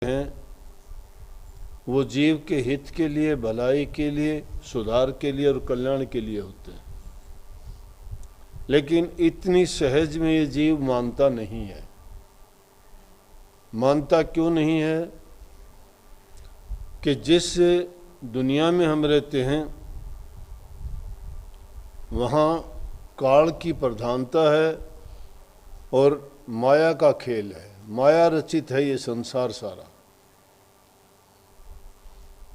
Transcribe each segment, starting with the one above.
हैं वो जीव के हित के लिए, भलाई के लिए, सुधार के लिए और कल्याण के लिए होते हैं। लेकिन इतनी सहज में ये जीव मानता नहीं है। मानता क्यों नहीं है कि जिस दुनिया में हम रहते हैं वहाँ काल की प्रधानता है और माया का खेल है। माया रचित है ये संसार सारा।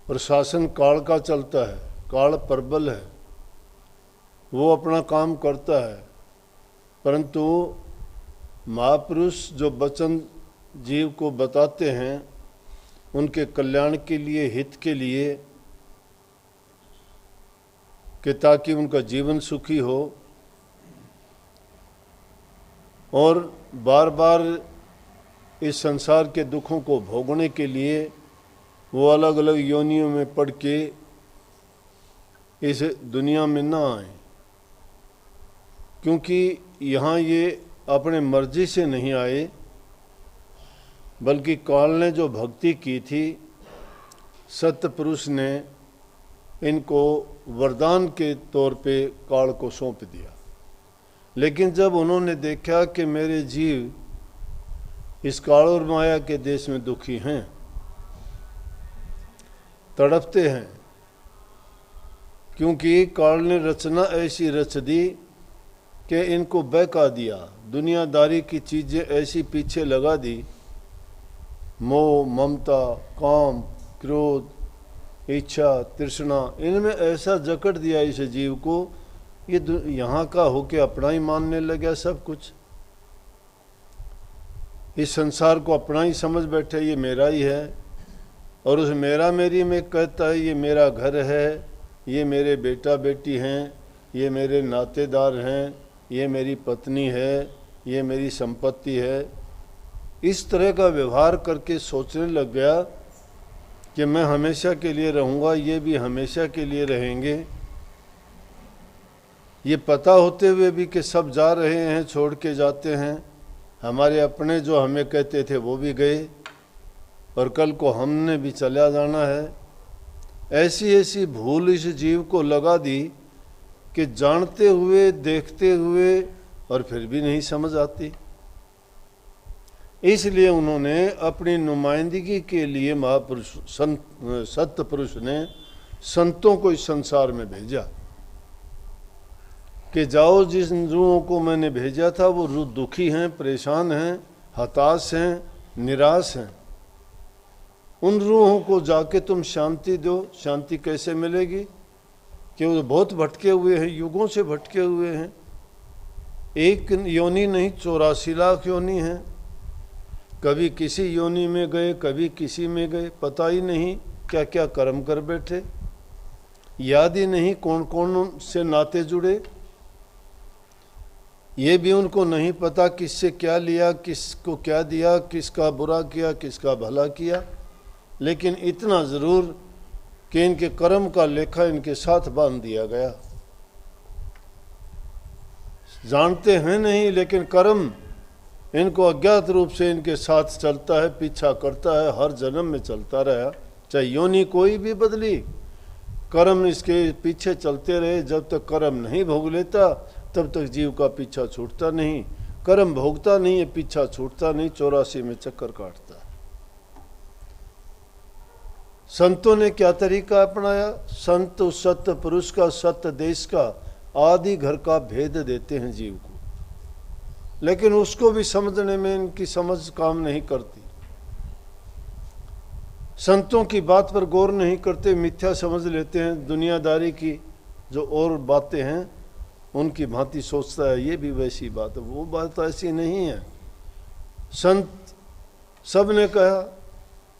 प्रशासन काल का चलता है, काल प्रबल है, वो अपना काम करता है। परंतु महापुरुष जो वचन जीव को बताते हैं उनके कल्याण के लिए, हित के लिए, कि ताकि उनका जीवन सुखी हो, और बार बार इस संसार के दुखों को भोगने के लिए वो अलग अलग योनियों में पड़ के इस दुनिया में ना आए। क्योंकि यहाँ ये अपने मर्जी से नहीं आए, बल्कि काल ने जो भक्ति की थी, सत्य पुरुष ने इनको वरदान के तौर पे काल को सौंप दिया। लेकिन जब उन्होंने देखा कि मेरे जीव इस काल और माया के देश में दुखी हैं, तड़पते हैं, क्योंकि काल ने रचना ऐसी रच दी कि इनको बहका दिया, दुनियादारी की चीज़ें ऐसी पीछे लगा दी, मोह, ममता, काम, क्रोध, इच्छा, तृष्णा, इनमें ऐसा जकड़ दिया इस जीव को, ये यहाँ का होके अपना ही मानने लगा सब कुछ। इस संसार को अपना ही समझ बैठे, ये मेरा ही है। और उस मेरा मेरी में कहता है ये मेरा घर है, ये मेरे बेटा बेटी हैं, ये मेरे नातेदार हैं, ये मेरी पत्नी है, ये मेरी संपत्ति है। इस तरह का व्यवहार करके सोचने लग गया कि मैं हमेशा के लिए रहूँगा, ये भी हमेशा के लिए रहेंगे। ये पता होते हुए भी कि सब जा रहे हैं, छोड़ के जाते हैं। हमारे अपने जो हमें कहते थे वो भी गए और कल को हमने भी चला जाना है। ऐसी ऐसी भूल इस जीव को लगा दी कि जानते हुए, देखते हुए और फिर भी नहीं समझ आती। इसलिए उन्होंने अपनी नुमाइंदगी के लिए महापुरुष सत्य पुरुष ने संतों को इस संसार में भेजा कि जाओ, जिन रूहों को मैंने भेजा था वो रूह दुखी हैं, परेशान हैं, हताश हैं, निराश हैं, उन रूहों को जाके तुम शांति दो। शांति कैसे मिलेगी कि वो बहुत भटके हुए हैं, युगों से भटके हुए हैं। एक योनि नहीं, 84 लाख योनि हैं। कभी किसी योनि में गए, कभी किसी में गए, पता ही नहीं क्या क्या कर्म कर बैठे, याद ही नहीं कौन कौन से नाते जुड़े, ये भी उनको नहीं पता किससे क्या लिया, किसको क्या दिया, किसका बुरा किया, किसका भला किया। लेकिन इतना ज़रूर कि इनके कर्म का लेखा इनके साथ बांध दिया गया। जानते हैं नहीं, लेकिन कर्म इनको अज्ञात रूप से इनके साथ चलता है, पीछा करता है, हर जन्म में चलता रहा। चाहे योनि कोई भी बदली, कर्म इसके पीछे चलते रहे। जब तक कर्म नहीं भोग लेता तब तक जीव का पीछा छूटता नहीं। कर्म भोगता नहीं है, पीछा छूटता नहीं, 84 में चक्कर काटता है। संतों ने क्या तरीका अपनाया? संत उस सत्य पुरुष का, सत्य देश का, आदि घर का भेद देते हैं जीव को, लेकिन उसको भी समझने में इनकी समझ काम नहीं करती। संतों की बात पर गौर नहीं करते, मिथ्या समझ लेते हैं। दुनियादारी की जो और बातें हैं उनकी भांति सोचता है ये भी वैसी बात है, वो बात ऐसी नहीं है। संत सब ने कहा,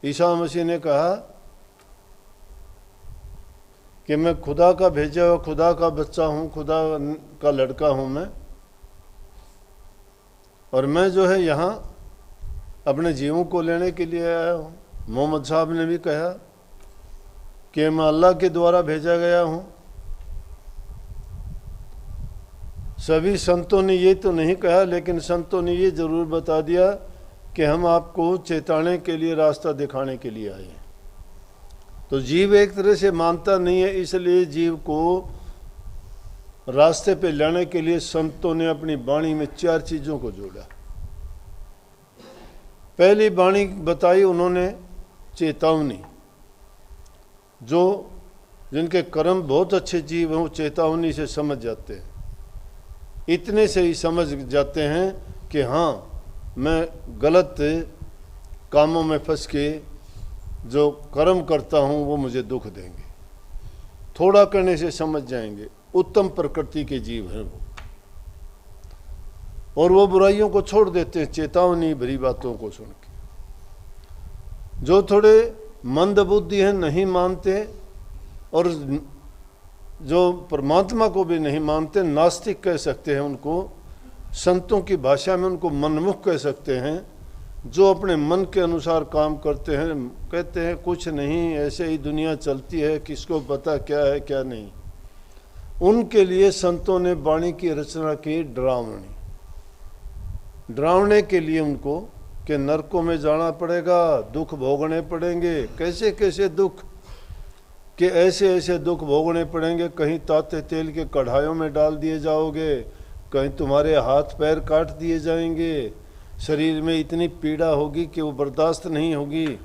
ईसा मसीह ने कहा कि मैं खुदा का भेजा हुआ, खुदा का बच्चा हूँ, खुदा का लड़का हूँ मैं, और मैं जो है यहाँ अपने जीवों को लेने के लिए आया हूँ। मोहम्मद साहब ने भी कहा कि मैं अल्लाह के द्वारा भेजा गया हूँ। सभी संतों ने ये तो नहीं कहा, लेकिन संतों ने ये जरूर बता दिया कि हम आपको चेताने के लिए, रास्ता दिखाने के लिए आए हैं। तो जीव एक तरह से मानता नहीं है, इसलिए जीव को रास्ते पे लाने के लिए संतों ने अपनी वाणी में 4 चीज़ों को जोड़ा। पहली वाणी बताई उन्होंने चेतावनी। जो जिनके कर्म बहुत अच्छे जीव हैं वो चेतावनी से समझ जाते हैं, इतने से ही समझ जाते हैं कि हाँ मैं गलत कामों में फंस के जो कर्म करता हूँ वो मुझे दुख देंगे। थोड़ा करने से समझ जाएंगे, उत्तम प्रकृति के जीव हैं वो, और वो बुराइयों को छोड़ देते हैं चेतावनी भरी बातों को सुन के। जो थोड़े मंद बुद्धि हैं, नहीं मानते, और जो परमात्मा को भी नहीं मानते, नास्तिक कह सकते हैं उनको, संतों की भाषा में उनको मनमुख कह सकते हैं। जो अपने मन के अनुसार काम करते हैं, कहते हैं कुछ नहीं, ऐसे ही दुनिया चलती है, किसको पता क्या है क्या नहीं। उनके लिए संतों ने वाणी की रचना की डरावनी, डरावने के लिए उनको कि नरकों में जाना पड़ेगा, दुख भोगने पड़ेंगे। कैसे कैसे दुख, कि ऐसे ऐसे दुख भोगने पड़ेंगे, कहीं ताते तेल के कढ़ाइयों में डाल दिए जाओगे, कहीं तुम्हारे हाथ पैर काट दिए जाएंगे, शरीर में इतनी पीड़ा होगी कि वो बर्दाश्त नहीं होगी।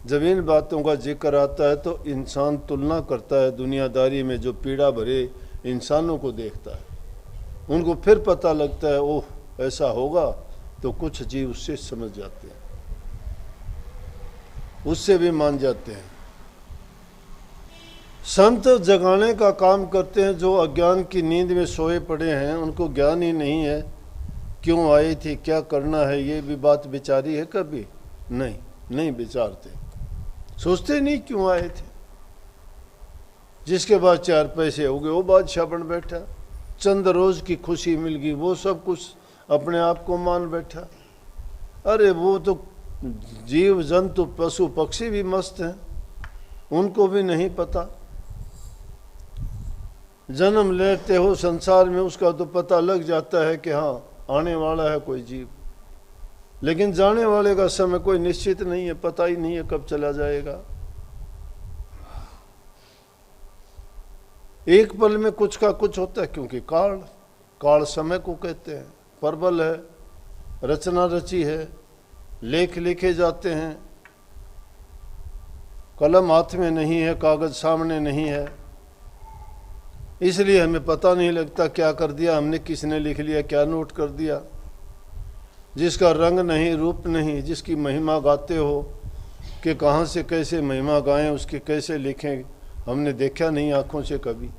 जब इन बातों का जिक्र आता है तो इंसान तुलना करता है दुनियादारी में, जो पीड़ा भरे इंसानों को देखता है, उनको फिर पता लगता है ओह ऐसा होगा, तो कुछ जीव उससे समझ जाते हैं, उससे भी मान जाते हैं। संत जगाने का काम करते हैं, जो अज्ञान की नींद में सोए पड़े हैं, उनको ज्ञान ही नहीं है क्यों आई थी, क्या करना है, ये भी बात विचारी है कभी? नहीं विचारते, सोचते नहीं क्यों आए थे। जिसके बाद 4 पैसे हो गए वो बादशाह बन बैठा, चंद रोज की खुशी मिल गई वो सब कुछ अपने आप को मान बैठा। अरे वो तो जीव जंतु पशु पक्षी भी मस्त हैं, उनको भी नहीं पता। जन्म लेते हो संसार में, उसका तो पता लग जाता है कि हाँ आने वाला है कोई जीव, लेकिन जाने वाले का समय कोई निश्चित नहीं है, पता ही नहीं है कब चला जाएगा। एक पल में कुछ का कुछ होता है, क्योंकि काल समय को कहते हैं। प्रबल है, रचना रची है, लेख लिखे जाते हैं, कलम हाथ में नहीं है, कागज सामने नहीं है, इसलिए हमें पता नहीं लगता क्या कर दिया हमने, किसने लिख लिया, क्या नोट कर दिया। जिसका रंग नहीं, रूप नहीं, जिसकी महिमा गाते हो कि कहाँ से कैसे महिमा गाएं, उसके कैसे लिखें, हमने देखा नहीं आंखों से कभी।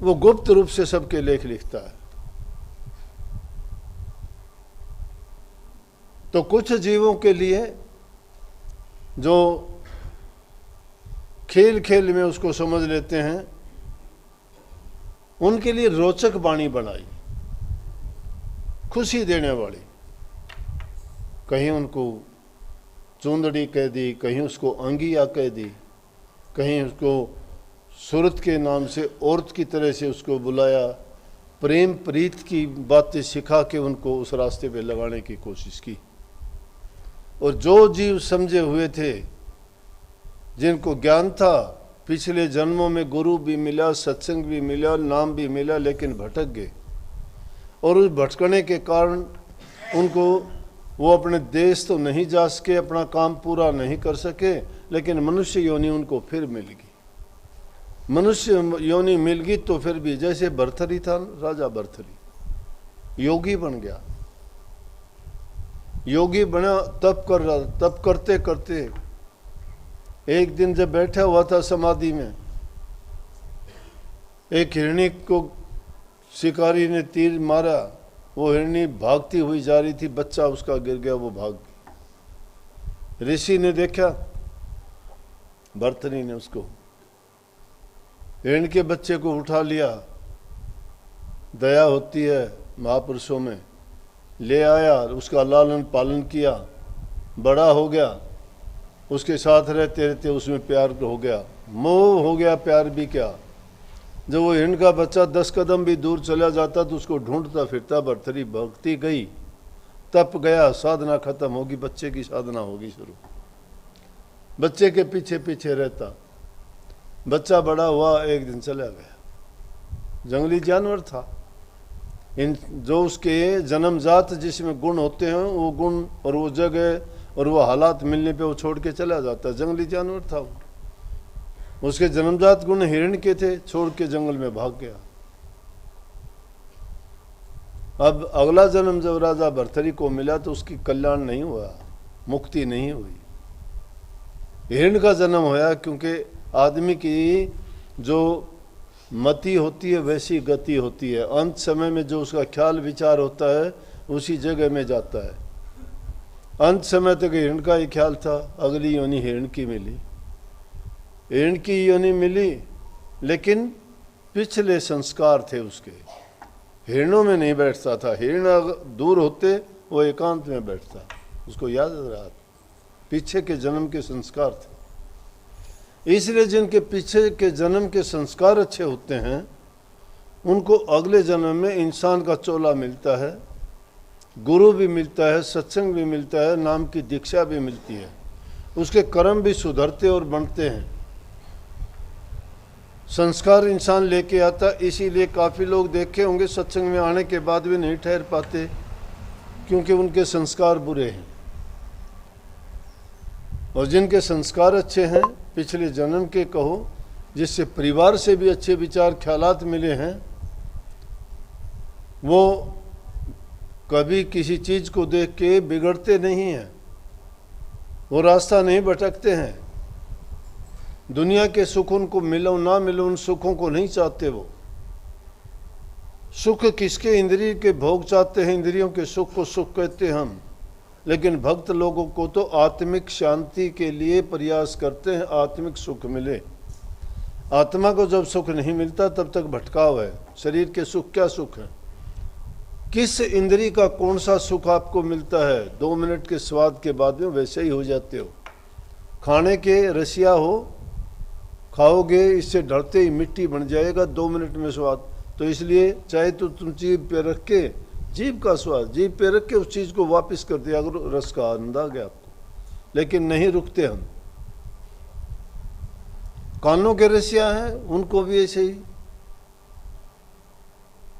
वो गुप्त रूप से सबके लेख लिखता है। तो कुछ जीवों के लिए जो खेल खेल में उसको समझ लेते हैं, उनके लिए रोचक वाणी बनाई, खुशी देने वाली। कहीं उनको चूंदड़ी कह दी, कहीं उसको अंगिया कह दी, कहीं उसको सूरत के नाम से औरत की तरह से उसको बुलाया, प्रेम प्रीत की बातें सिखा के उनको उस रास्ते पे लगाने की कोशिश की। और जो जीव समझे हुए थे, जिनको ज्ञान था, पिछले जन्मों में गुरु भी मिला, सत्संग भी मिला, नाम भी मिला, लेकिन भटक गए। और उस भटकने के कारण उनको वो अपने देश तो नहीं जा सके, अपना काम पूरा नहीं कर सके, लेकिन मनुष्य योनि उनको फिर मिल गई। मनुष्य योनि मिल गई तो फिर भी, जैसे भर्तरी था, राजा भर्तरी योगी बन गया, योगी बना, तप कर रहा, तप करते करते एक दिन जब बैठा हुआ था समाधि में, एक हिरणी को शिकारी ने तीर मारा, वो हिरणी भागती हुई जा रही थी, बच्चा उसका गिर गया, वो भाग गई। ऋषि ने देखा, भर्तरी ने उसको, हिरण के बच्चे को उठा लिया, दया होती है महापुरुषों में, ले आया, उसका लालन पालन किया, बड़ा हो गया, उसके साथ रहते रहते उसमें प्यार हो गया, मोह हो गया, प्यार भी क्या। जब वो हिरण का बच्चा 10 कदम भी दूर चला जाता तो उसको ढूंढता फिरता, भर्तरी भक्ति गई तप गया, साधना खत्म होगी, बच्चे की साधना होगी शुरू। बच्चे के पीछे पीछे रहता, बच्चा बड़ा हुआ, एक दिन चला गया। जंगली जानवर था, इन जो उसके जन्मजात जिसमें गुण होते हैं वो गुण और वो जगह और वो हालात मिलने पे वो छोड़ के चला जाता है। जंगली जानवर था वो, उसके जन्मजात गुण हिरण के थे, छोड़ के जंगल में भाग गया। अब अगला जन्म जब राजा भर्तरी को मिला तो उसकी कल्याण नहीं हुआ, मुक्ति नहीं हुई। हिरण का जन्म होया, क्योंकि आदमी की जो मति होती है वैसी गति होती है। अंत समय में जो उसका ख्याल विचार होता है उसी जगह में जाता है। अंत समय तक हिरण का ही ख्याल था, अगली योनि हिरण की मिली, हिरण की योनि मिली, लेकिन पिछले संस्कार थे उसके, हिरणों में नहीं बैठता था। हिरण दूर होते वो एकांत में बैठता, उसको याद रहा, पीछे के जन्म के संस्कार थे। इसलिए जिनके पीछे के जन्म के संस्कार अच्छे होते हैं उनको अगले जन्म में इंसान का चोला मिलता है, गुरु भी मिलता है, सत्संग भी मिलता है, नाम की दीक्षा भी मिलती है, उसके कर्म भी सुधरते और बनते हैं। संस्कार इंसान लेके आता, इसीलिए काफ़ी लोग देखे होंगे सत्संग में आने के बाद भी नहीं ठहर पाते, क्योंकि उनके संस्कार बुरे हैं। और जिनके संस्कार अच्छे हैं, पिछले जन्म के कहो, जिससे परिवार से भी अच्छे विचार ख्यालात मिले हैं, वो कभी किसी चीज़ को देख के बिगड़ते नहीं हैं, वो रास्ता नहीं भटकते हैं। दुनिया के सुख उनको मिलो ना मिलो, उन सुखों को नहीं चाहते। वो सुख किसके, इंद्रिय के भोग चाहते हैं, इंद्रियों के सुख को सुख कहते हैं हम। लेकिन भक्त लोगों को तो आत्मिक शांति के लिए प्रयास करते हैं, आत्मिक सुख मिले। आत्मा को जब सुख नहीं मिलता तब तक भटकाव है। शरीर के सुख क्या सुख है, किस इंद्रिय का कौन सा सुख आपको मिलता है? 2 मिनट के स्वाद के बाद में वैसे ही हो जाते हो। खाने के रसिया हो, खाओगे इससे डरते ही मिट्टी बन जाएगा 2 मिनट में स्वाद। तो इसलिए चाहे तो तुम जीभ पे रख के, जीभ का स्वाद जीभ पे रख के उस चीज़ को वापस कर दिया अगर रस का आनंद आ गया आपको, लेकिन नहीं रुकते हम। कानों के रसिया हैं, उनको भी ऐसे ही।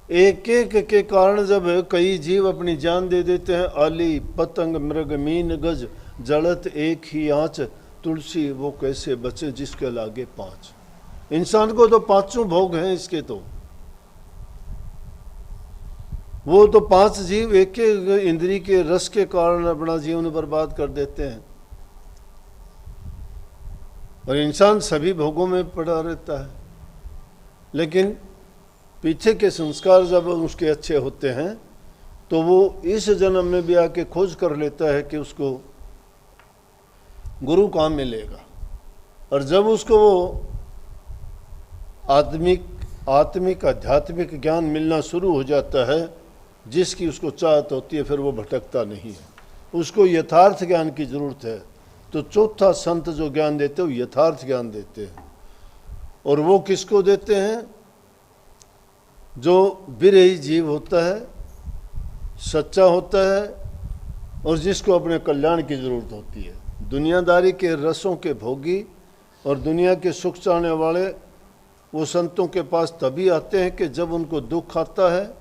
एक एक के कारण जब कई जीव अपनी जान दे देते हैं, आली पतंग मृग मीन गज जड़त एक ही आंच, तुलसी वो कैसे बचे जिसके लागे 5। इंसान को तो 5 भोग हैं इसके, तो वो तो 5 जीव एक एक इंद्री के रस के कारण अपना जीवन बर्बाद कर देते हैं, और इंसान सभी भोगों में पड़ा रहता है। लेकिन पीछे के संस्कार जब उसके अच्छे होते हैं तो वो इस जन्म में भी आके खोज कर लेता है कि उसको गुरु कहाँ मिलेगा। और जब उसको वो आत्मिक आध्यात्मिक ज्ञान मिलना शुरू हो जाता है, जिसकी उसको चाहत होती है, फिर वो भटकता नहीं है। उसको यथार्थ ज्ञान की जरूरत है। तो चौथा संत जो ज्ञान देते हैं वो यथार्थ ज्ञान देते हैं। और वो किसको देते हैं? जो विरही जीव होता है, सच्चा होता है, और जिसको अपने कल्याण की जरूरत होती है। दुनियादारी के रसों के भोगी और दुनिया के सुख चाहने वाले वो संतों के पास तभी आते हैं कि जब उनको दुख आता है,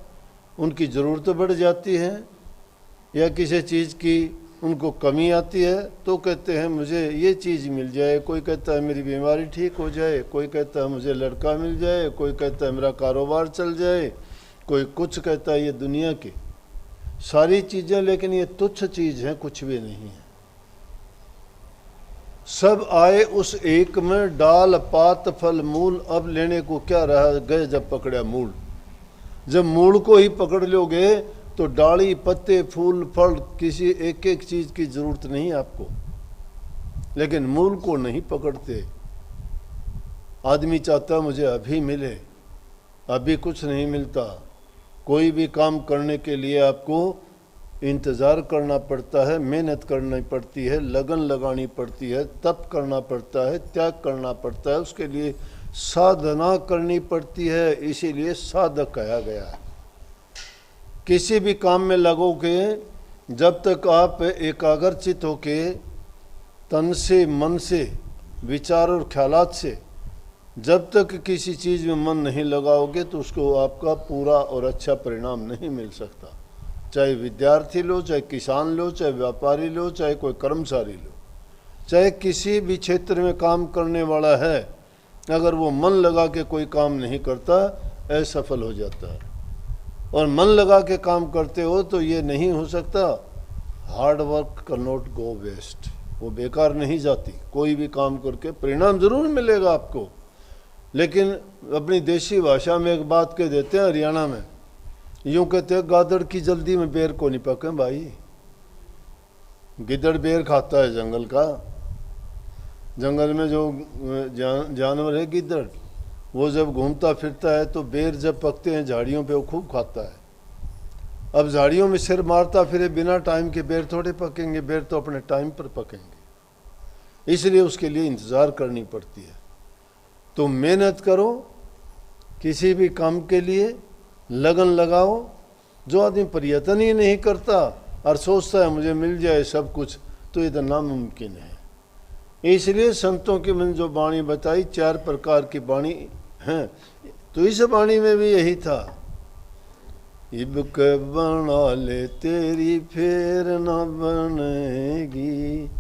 उनकी ज़रूरत बढ़ जाती है, या किसी चीज़ की उनको कमी आती है, तो कहते हैं मुझे ये चीज़ मिल जाए। कोई कहता है मेरी बीमारी ठीक हो जाए, कोई कहता है मुझे लड़का मिल जाए, कोई कहता है मेरा कारोबार चल जाए, कोई कुछ कहता है। ये दुनिया की सारी चीज़ें, लेकिन ये तुच्छ चीज़ है, कुछ भी नहीं है। सब आए उस एक में, डाल पात फल मूल, अब लेने को क्या रहा, गए जब पकड़ा मूल। जब मूल को ही पकड़ लोगे तो डाली पत्ते फूल फल किसी एक एक चीज़ की जरूरत नहीं आपको, लेकिन मूल को नहीं पकड़ते। आदमी चाहता मुझे अभी मिले, अभी कुछ नहीं मिलता। कोई भी काम करने के लिए आपको इंतज़ार करना पड़ता है, मेहनत करनी पड़ती है, लगन लगानी पड़ती है, तप करना पड़ता है, त्याग करना पड़ता है, उसके लिए साधना करनी पड़ती है। इसीलिए साधक कहा गया है। किसी भी काम में लगोगे जब तक आप एकाग्रचित होके तन से, मन से, विचार और ख्यालात से जब तक किसी चीज़ में मन नहीं लगाओगे तो उसको आपका पूरा और अच्छा परिणाम नहीं मिल सकता। चाहे विद्यार्थी लो, चाहे किसान लो, चाहे व्यापारी लो, चाहे कोई कर्मचारी लो, चाहे किसी भी क्षेत्र में काम करने वाला है, अगर वो मन लगा के कोई काम नहीं करता असफल हो जाता है। और मन लगा के काम करते हो तो ये नहीं हो सकता, hard work can not go waste, वो बेकार नहीं जाती। कोई भी काम करके परिणाम जरूर मिलेगा आपको। लेकिन अपनी देसी भाषा में एक बात कह देते हैं हरियाणा में, यूं कहते हैं गादड़ की जल्दी में बेर को नहीं पके भाई। गिद्दड़ बेर खाता है जंगल का, जंगल में जो जानवर है गिद्दड़, वो जब घूमता फिरता है तो बेर जब पकते हैं झाड़ियों पे वो खूब खाता है। अब झाड़ियों में सिर मारता फिरे, बिना टाइम के बेर थोड़े पकेंगे, बेर तो अपने टाइम पर पकेंगे, इसलिए उसके लिए इंतज़ार करनी पड़ती है। तो मेहनत करो, किसी भी काम के लिए लगन लगाओ। जो आदमी प्रयत्न ही नहीं करता और सोचता है मुझे मिल जाए सब कुछ, तो ये तो नामुमकिन है। इसलिए संतों की मैंने जो वाणी बताई, 4 प्रकार की वाणी हैं, तो इस वाणी में भी यही था, इब के बना ले तेरी फेर न बनेगी,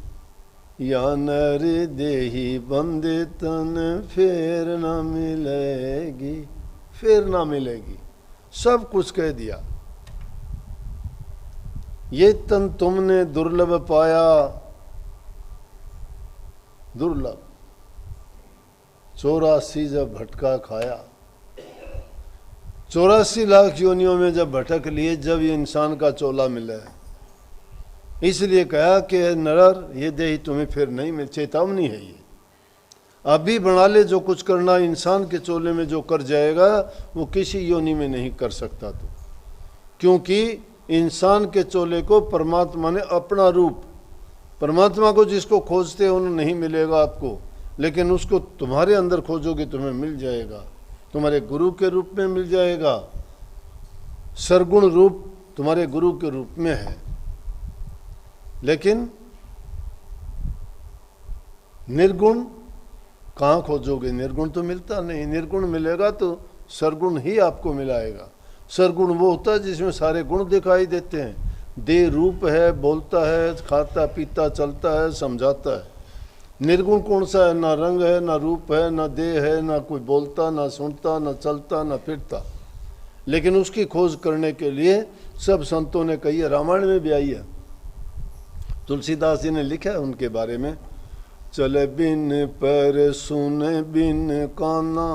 या नर देही बंदे तन फेर न मिलेगी, फेर ना मिलेगी, सब कुछ कह दिया। ये तन तुमने दुर्लभ पाया, दुर्लभ 84 जब भटका खाया, 84 लाख योनियों में जब भटक लिए, जब ये इंसान का चोला मिला है, इसलिए कहा कि नर ये देही तुम्हें फिर नहीं मिल, चेतावनी है ये। अभी बना ले, जो कुछ करना इंसान के चोले में जो कर जाएगा वो किसी योनि में नहीं कर सकता। तो क्योंकि इंसान के चोले को परमात्मा ने अपना रूप, परमात्मा को जिसको खोजते हो नहीं मिलेगा आपको, लेकिन उसको तुम्हारे अंदर खोजोगे तुम्हें मिल जाएगा, तुम्हारे गुरु के रूप में मिल जाएगा। सरगुण रूप तुम्हारे गुरु के रूप में है। लेकिन निर्गुण कहाँ खोजोगे? निर्गुण तो मिलता नहीं। निर्गुण मिलेगा तो सरगुण ही आपको मिलाएगा। सरगुण वो होता है जिसमें सारे गुण दिखाई देते हैं, देह रूप है, बोलता है, खाता पीता चलता है, समझाता है। निर्गुण कौन सा है? ना रंग है, ना रूप है, ना देह है, ना कोई बोलता, ना सुनता, ना चलता, ना फिरता। लेकिन उसकी खोज करने के लिए सब संतों ने कही है, रामायण में भी आई है, तुलसीदास जी ने लिखा है उनके बारे में, चले बिन पर सुन बिन काना,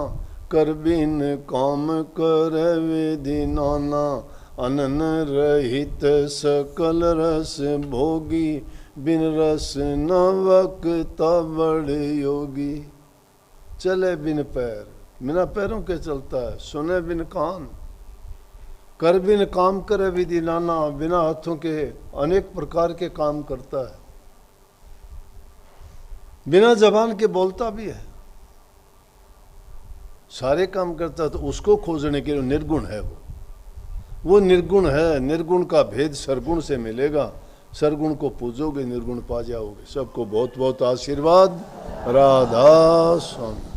कर बिन काम कर विधि नाना, अनन रहित सकल रस भोगी, बिन रस न वक्ता बड़ योगी। चले बिन पैर, बिना पैरों के चलता है, सुने बिन कान, कर बिन काम करे विधि नाना, बिना हाथों के अनेक प्रकार के काम करता है, बिना जबान के बोलता भी है, सारे काम करता है। तो उसको खोजने के लिए निर्गुण है वो निर्गुण है। निर्गुण का भेद सरगुण से मिलेगा। सरगुण को पूजोगे, निर्गुण पा जाओगे। सबको बहुत बहुत आशीर्वाद। राधा स्वामी।